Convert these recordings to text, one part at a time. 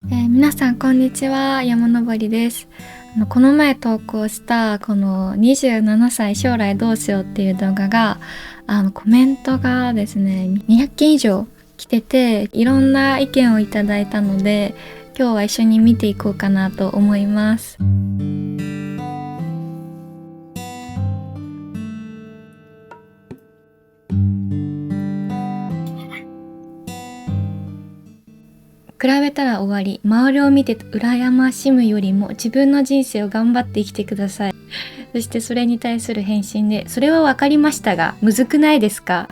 皆さんこんにちは、山登りです。この前投稿したこの27歳将来どうしようっていう動画がコメントがですね200件以上来てて、いろんな意見をいただいたので今日は一緒に見ていこうかなと思います。比べたら終わり、周りを見て羨ましむよりも自分の人生を頑張って生きてください。そしてそれに対する返信で、それは分かりましたがむずくないですか？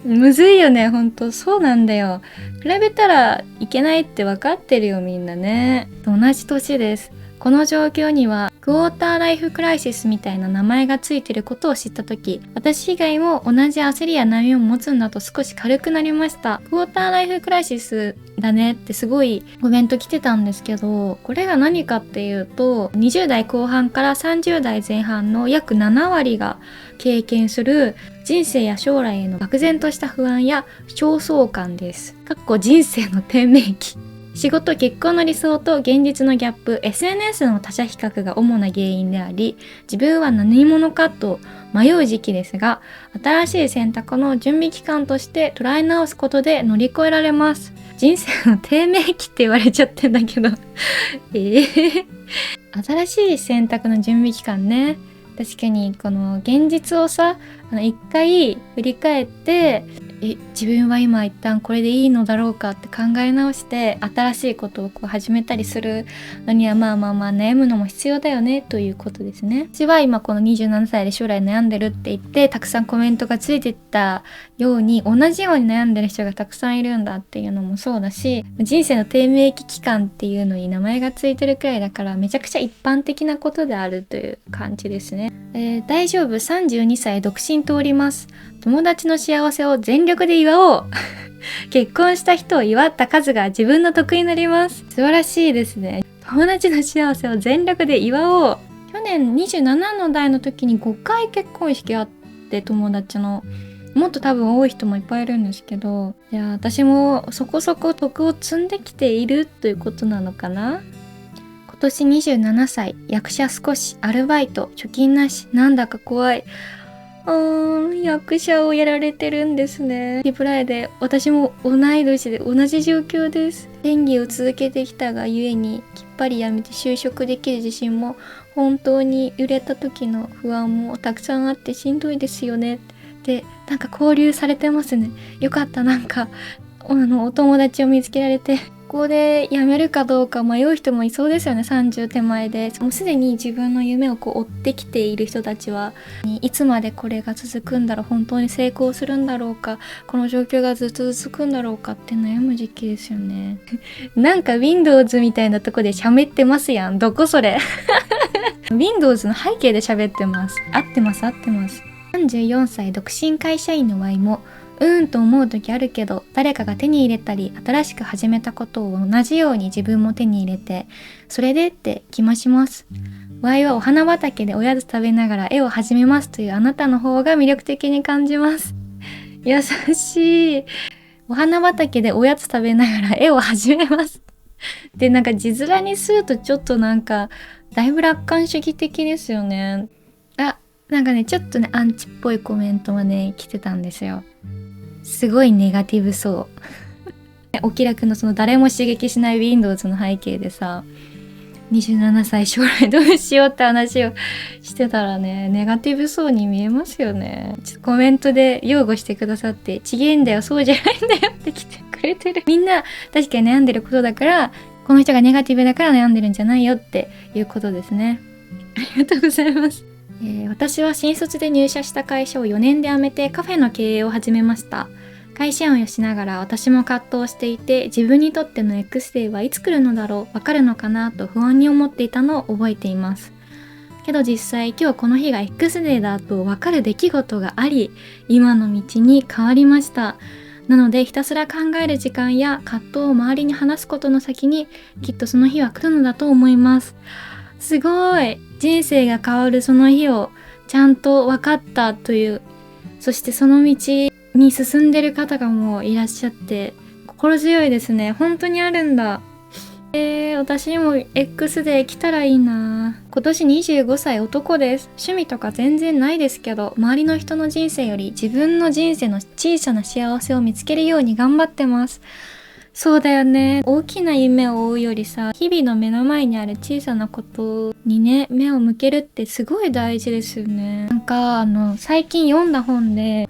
むずいよね、ほんとそうなんだよ。比べたらいけないって分かってるよ、みんなね。同じ年です。この状況にはクォーターライフクライシスみたいな名前がついてることを知った時、私以外も同じ焦りや悩みを持つんだと少し軽くなりました。クォーターライフクライシスだねってすごいコメント来てたんですけど、これが何かっていうと、20代後半から30代前半の約7割が経験する人生や将来への漠然とした不安や焦燥感です。人生の低迷期。仕事・結婚の理想と現実のギャップ、 SNS の他者比較が主な原因であり、自分は何者かと迷う時期ですが、新しい選択の準備期間として捉え直すことで乗り越えられます。人生の低迷期って言われちゃってんだけど新しい選択の準備期間ね。確かにこの現実をさ、一回振り返って、自分は今一旦これでいいのだろうかって考え直して新しいことを始めたりするのにはまあ悩むのも必要だよねということですね。私は今この27歳で将来悩んでるって言ってたくさんコメントがついてったように、同じように悩んでる人がたくさんいるんだっていうのもそうだし、人生の低迷期期間っていうのに名前がついてるくらいだからめちゃくちゃ一般的なことであるという感じですね。大丈夫、32歳独身通ります。友達の幸せを全力で祝おう結婚した人を祝った数が自分の得になります。素晴らしいですね。友達の幸せを全力で祝おう。去年27の代の時に5回結婚式あって、友達のもっと多分多い人もいっぱいいるんですけど、いや私もそこそこ徳を積んできているということなのかな。今年27歳、役者少し、アルバイト、貯金なし、なんだか怖い。役者をやられてるんですね。リプライで、私も同い年で同じ状況です。演技を続けてきたがゆえに、きっぱりやめて就職できる自信も、本当に売れた時の不安もたくさんあってしんどいですよね。で、なんか交流されてますね。よかった、なんか、お友達を見つけられて。ここで辞めるかどうか迷う人もいそうですよね。30手前でもうすでに自分の夢を追ってきている人たちは、いつまでこれが続くんだろう、本当に成功するんだろうか、この状況がずっと続くんだろうかって悩む時期ですよねなんか Windows みたいなとこで喋ってますやん。どこそれWindows の背景で喋ってます。合ってます。34歳独身会社員の Y もと思う時あるけど、誰かが手に入れたり新しく始めたことを同じように自分も手に入れて、それでって気増します。Y はお花畑でおやつ食べながら絵を始めますというあなたの方が魅力的に感じます。優しい。お花畑でおやつ食べながら絵を始めますで、なんか字面にするとちょっとなんかだいぶ楽観主義的ですよね。なんかね、ちょっとねアンチっぽいコメントもね来てたんですよ。すごいネガティブそうお気楽のその誰も刺激しない Windows の背景でさ、27歳将来どうしようって話をしてたらね、ネガティブそうに見えますよね。ちょっとコメントで擁護してくださって、ちげえんだよ、そうじゃないんだよって来てくれてる。みんな確かに悩んでることだから、この人がネガティブだから悩んでるんじゃないよっていうことですね。ありがとうございます。私は新卒で入社した会社を4年で辞めてカフェの経営を始めました。会社員をしながら私も葛藤していて、自分にとっての X デーはいつ来るのだろう、わかるのかなと不安に思っていたのを覚えています。けど実際今日この日が X デーだとわかる出来事があり、今の道に変わりました。なのでひたすら考える時間や葛藤を周りに話すことの先に、きっとその日は来るのだと思います。すごい、人生が変わるその日をちゃんと分かったという、そしてその道に進んでる方がもういらっしゃって心強いですね。本当にあるんだ。私にも X で来たらいいな。今年25歳男です。趣味とか全然ないですけど、周りの人の人生より自分の人生の小さな幸せを見つけるように頑張ってます。そうだよね。大きな夢を追うよりさ、日々の目の前にある小さなことにね、目を向けるってすごい大事ですよね。なんか最近読んだ本で、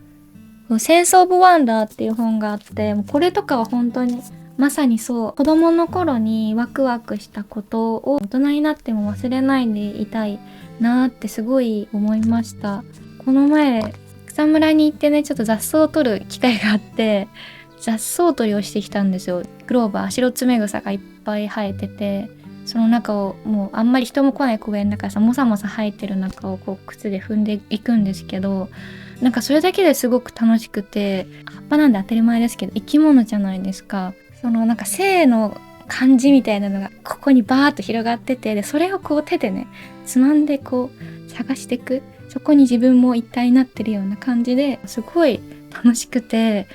センスオブワンダーっていう本があって、もうこれとかは本当にまさにそう。子供の頃にワクワクしたことを大人になっても忘れないでいたいなーってすごい思いました。この前、草むらに行ってね、ちょっと雑草を取る機会があって、雑草取りをしてきたんですよ。クローバー、白爪草がいっぱい生えてて、その中をもうあんまり人も来ない公園だからさ、もさもさ生えてる中をこう靴で踏んでいくんですけど、なんかそれだけですごく楽しくて、葉っぱなんで当たり前ですけど生き物じゃないですか。そのなんか生の感じみたいなのがここにバーッと広がってて、でそれをこう手でねつまんでこう探していく、そこに自分も一体になってるような感じですごい楽しくて、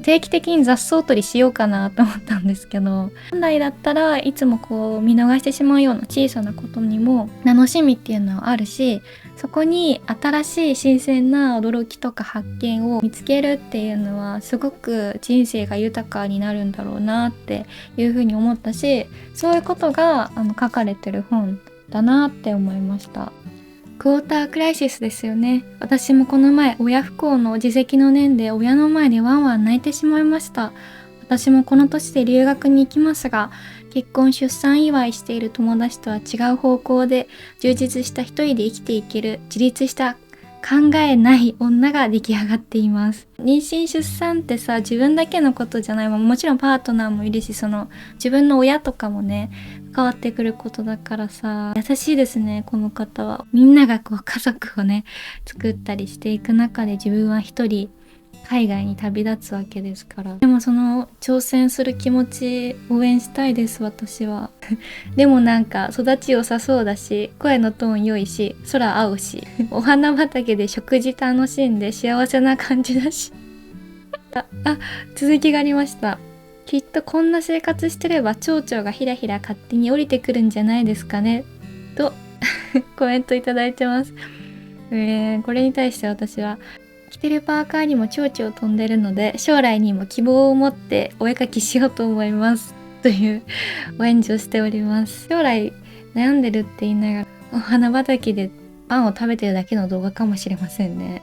定期的に雑草取りしようかなと思ったんですけど、本来だったらいつもこう見逃してしまうような小さなことにも楽しみっていうのはあるし、そこに新しい新鮮な驚きとか発見を見つけるっていうのはすごく人生が豊かになるんだろうなっていうふうに思ったし、そういうことが書かれてる本だなって思いました。クォータークライシスですよね。私もこの前親不孝の自責の念で親の前でワンワン泣いてしまいました。私もこの年で留学に行きますが、結婚出産祝いしている友達とは違う方向で充実した一人で生きていける自立した考えない女が出来上がっています。妊娠出産ってさ、自分だけのことじゃない。もちろんパートナーもいるし、その自分の親とかもね変わってくることだからさ、優しいですね、この方は。みんながこう家族をね作ったりしていく中で自分は一人海外に旅立つわけですから。でもその挑戦する気持ち応援したいです、私は。でもなんか育ち良さそうだし、声のトーン良いし、空青うし、お花畑で食事楽しんで幸せな感じだし。続きがありました。きっとこんな生活してれば蝶々がひらひら勝手に降りてくるんじゃないですかねとコメントいただいてます。これに対して私は、着てるパーカーにも蝶々飛んでるので将来にも希望を持ってお絵かきしようと思いますというお返事をしております。将来悩んでるって言いながらお花畑でパンを食べてるだけの動画かもしれませんね。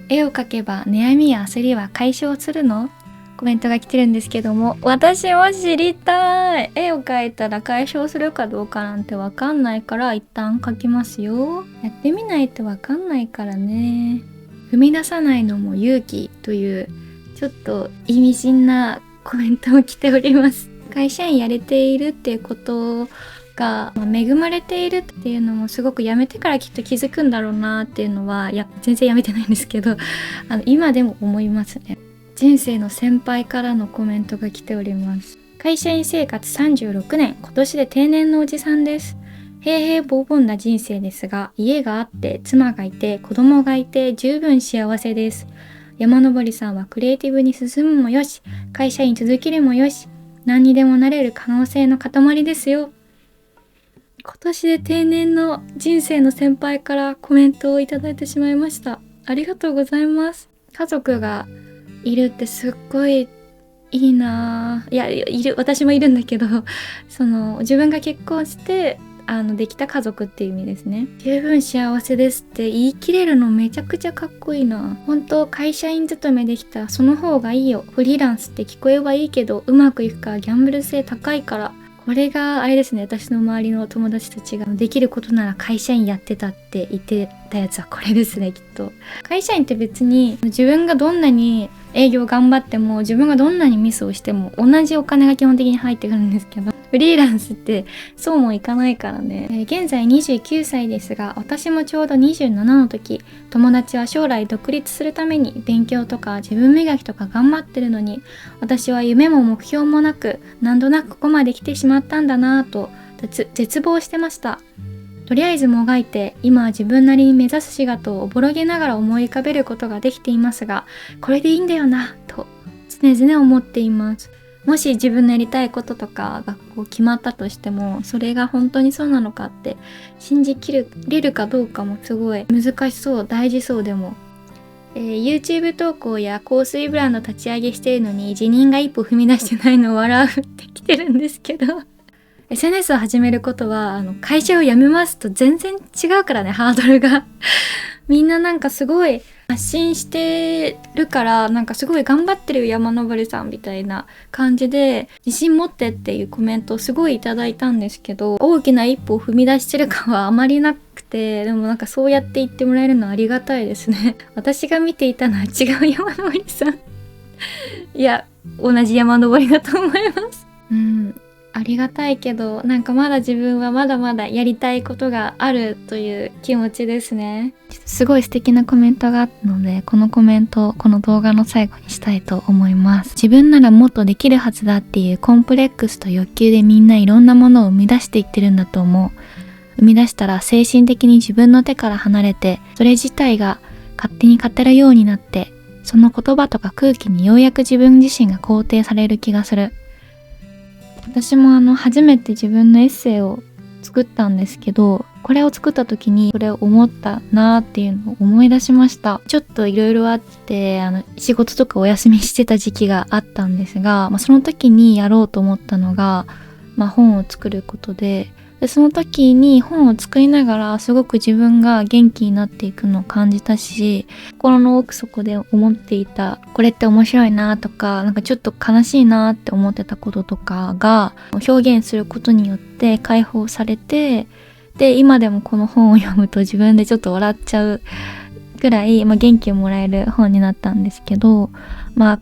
絵を描けば悩みや焦りは解消するの？コメントが来てるんですけども、私も知りたい。絵を描いたら解消するかどうかなんてわかんないから一旦描きますよ。やってみないとわかんないからね。踏み出さないのも勇気というちょっと意味深なコメントも来ております。会社員やれているっていうことが、恵まれているっていうのもすごく辞めてからきっと気づくんだろうなっていうのは、全然辞めてないんですけど今でも思いますね。人生の先輩からのコメントが来ております。会社員生活36年、今年で定年のおじさんです。平々凡々な人生ですが、家があって妻がいて子供がいて十分幸せです。山登さんはクリエイティブに進むもよし、会社員続けるもよし、何にでもなれる可能性の塊ですよ。今年で定年の人生の先輩からコメントをいただいてしまいました。ありがとうございます。家族がいるってすっごいいいなぁ。いる、私もいるんだけど、自分が結婚してできた家族っていう意味ですね。十分幸せですって言い切れるのめちゃくちゃかっこいいな。本当会社員勤めできたらその方がいいよ。フリーランスって聞こえはいいけどうまくいくからギャンブル性高いから。これがあれですね、私の周りの友達たちができることなら会社員やってたって言ってたやつはこれですね、きっと。会社員って別に自分がどんなに営業頑張っても自分がどんなにミスをしても同じお金が基本的に入ってくるんですけど、フリーランスってそうもいかないからね。現在29歳ですが、私もちょうど27の時、友達は将来独立するために勉強とか自分磨きとか頑張ってるのに、私は夢も目標もなく、なんとなくここまで来てしまったんだなぁと絶望してました。とりあえずもがいて、今は自分なりに目指す仕事をおぼろげながら思い浮かべることができていますが、これでいいんだよなと常々思っています。もし自分のやりたいこととかがこう決まったとしても、それが本当にそうなのかって信じきれるかどうかもすごい難しそう、大事そう。でも、YouTube 投稿や香水ブランド立ち上げしてるのに自認が一歩踏み出してないのを笑うってきてるんですけどSNS を始めることは会社を辞めますと全然違うからね、ハードルがみんななんかすごい発信してるから、なんかすごい頑張ってる山登さんみたいな感じで自信持ってっていうコメントをすごいいただいたんですけど、大きな一歩を踏み出してる感はあまりなくて、でもなんかそうやって言ってもらえるのはありがたいですね。私が見ていたのは違う山登さんいや、同じ山登りだと思います。ありがたいけど、なんかまだ自分はまだまだやりたいことがあるという気持ちですね。すごい素敵なコメントがあったので、このコメントをこの動画の最後にしたいと思います。自分ならもっとできるはずだっていうコンプレックスと欲求でみんないろんなものを生み出していってるんだと思う。生み出したら精神的に自分の手から離れて、それ自体が勝手に語るようになって、その言葉とか空気にようやく自分自身が肯定される気がする。私も初めて自分のエッセイを作ったんですけど、これを作った時にそれを思ったなーっていうのを思い出しました。ちょっといろいろあって仕事とかお休みしてた時期があったんですが、その時にやろうと思ったのが、本を作ることで、その時に本を作りながらすごく自分が元気になっていくのを感じたし、心の奥底で思っていたこれって面白いなとか、なんかちょっと悲しいなって思ってたこととかが表現することによって解放されて、で今でもこの本を読むと自分でちょっと笑っちゃうぐらい、元気をもらえる本になったんですけど、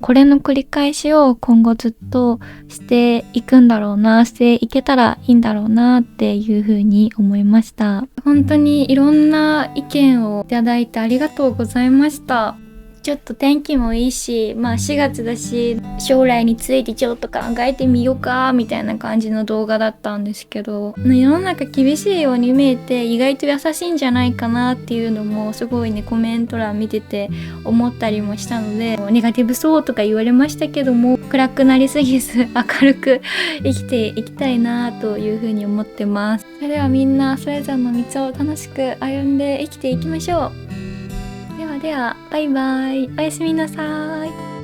これの繰り返しを今後ずっとしていくんだろうな、していけたらいいんだろうなっていうふうに思いました。本当にいろんな意見をいただいてありがとうございました。ちょっと天気もいいし、4月だし、将来についてちょっと考えてみようかみたいな感じの動画だったんですけど、世の中厳しいように見えて意外と優しいんじゃないかなっていうのもすごいね、コメント欄見てて思ったりもしたので、ネガティブそうとか言われましたけども、暗くなりすぎず明るく生きていきたいなというふうに思ってます。それではみんなそれぞれの道を楽しく歩んで生きていきましょう。ではバイバイ、おやすみなさい。